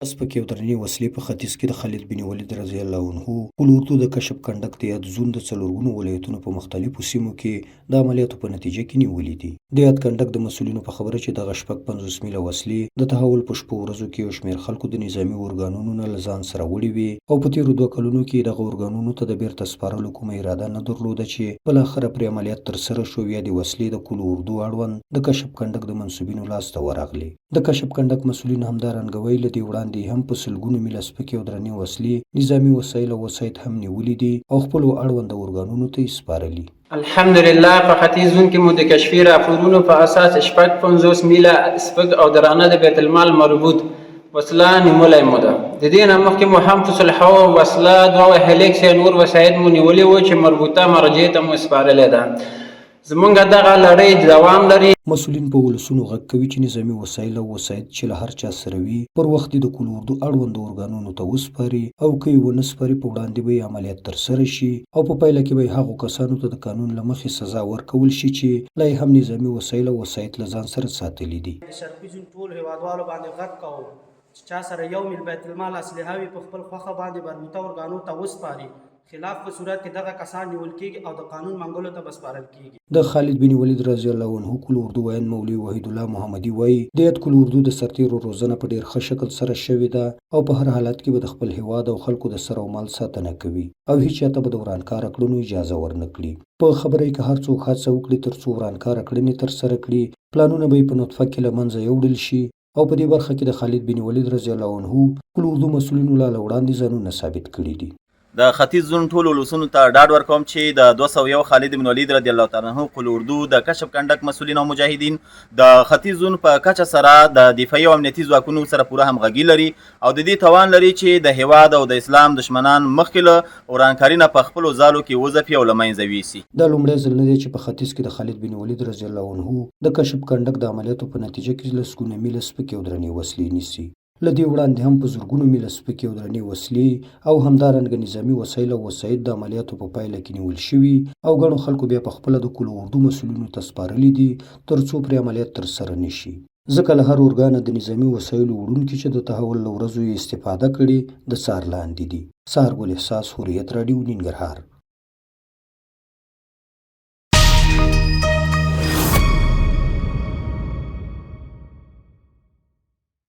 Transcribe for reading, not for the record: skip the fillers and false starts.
سپکې او درنې وسلې په ختیځ کې د خالد بن ولید رضی الله عنه پل اردو د کشف کنډک د یاد زون د څلورګونو ولایتونو په مختلفو سیمو کې د عملیاتو په نتیجه کې نیولې دي. د یاد کنډک د مسؤلینو په خبره چې دغه شپږ 50 میله وسلې د تحول په شپو ورځو کې یو شمېر خلکو د نظامي ارګانونو نه له ځان سره وړي وي او په تېرو 2 کلونو کې دغه ارګانونو ته د بیرته سپارلو کومه اراده نه درلوده چې بالاخره پرې عملیات ترسره شو یا د وسلې د کل اردو اړوند د کشف کنډک د منصوبینو لاسته ورغلې. د کشف کنډک مسؤلین همدارنګه ویلي دي وړاندې هم په سلګونو میله سپکې او درنې وسلې نظامي وسایل او وسایط هم نیولي دي او خپلو اړونده ارګانونو ته یې سپارلي. الحمدلله په ختیځ زون کې مو د کشفي راپورونو په اساس شپږ 50 میله سپک او درانه د بیت المال مربوط وسله نیولې مو ده. د دې نه مخکې مو هم فسلحه وسله 2 هلیکس نور وسایط مو نیولې وو چې مربوطه مرجع ته مو سپارلې ده. زمونږ دغه لړۍ دوام لري. مسؤلین په ولسونو غږ کوي چې نظامي وسایل او وسایط چې له هر چا سره وي پر وخت د کل اردو اړوندو ارګانونو ته وسپاري او که یې ونه سپاري په وړاندې به یې عملیات ترسره شي او په پایله کې به هغو کسانو ته د قانون له مخې سزا ورکول شي چې لا یې هم نظامي وسایل او وسایط له ځان سره ساتلي دي. د شرقي زون ټول هیوادوالو باندې غږ کوو چې چا سره یو میل بیت المال اسلحه وي په خپل خوښه باندې مربوطه ارګانو ته وسپاري، خلاف په صورت کې دغه کسان نیول کېږي او د قانون منګولو ته به سپارل کېږي. د خالد بن ولید رضی الله عنه کل اردو ویان مولوي وحید الله محمدي وایي د یاد کل اردو د سرتیرو روزنه په ډیر ښه شکل سره شوې ده او په هر حالت کې به د خپل هیواد او خلکو د سر او مال ساتنه کوي او هیڅ چاته به د ورانکاره کړنو اجازه ورنه کړي. په خبره کې هر څوک هڅه وکړي تر څو ورانکاره کړنې ترسره کړي، پلانونه به یې په نطفه کې له منځه یوړل شي او په دې برخه کې د خالد بن ولید رضی الله عنه کل اردو مسؤلینو لا وړاندې ځانونه ثابت کړي دي. د ختیځ زون ټولو ولسونو ته ډاډ ورکوم چې د 201 خالد بن ولید رضی الله تعالی عنه قل اردو د کشف کنډک مسؤلین او مجاهدین د ختیځ زون په کچه سره د دفاعي او امنیتي ځواکونو سره پوره همغږي لري او د دې توان لري چې د هیواد او د اسلام دشمنان مخکې له ورانکاري نه په خپلو ځالو کې وځپي او له منځه ویسي. دا لومړی ځل نه دی چې په ختیځ کې د خالد بن ولید رضی الله عنه د کشف کنډک د عملیاتو په نتیجه کې لسګونه میله سپکې او درنې وسلې نیسي. له دې وړاندې هم په زرګونو میله سپکې او درنې وسلې او همدارنګه نظامي وسایل او وسایط د عملیاتو په پایله کې نیول شوي او ګڼو خلکو بیا په خپله د کل اردو مسؤلینو ته سپارلي دي تر څو پرې عملیات ترسره نه شي. ځکه له هر ارګانه د نظامي وسایلو وړونکي چې د تحول له ورځو یې استفاده کړې د څار لاندې دي. سهار ګل احساس، حریت راډیو، ننګرهار.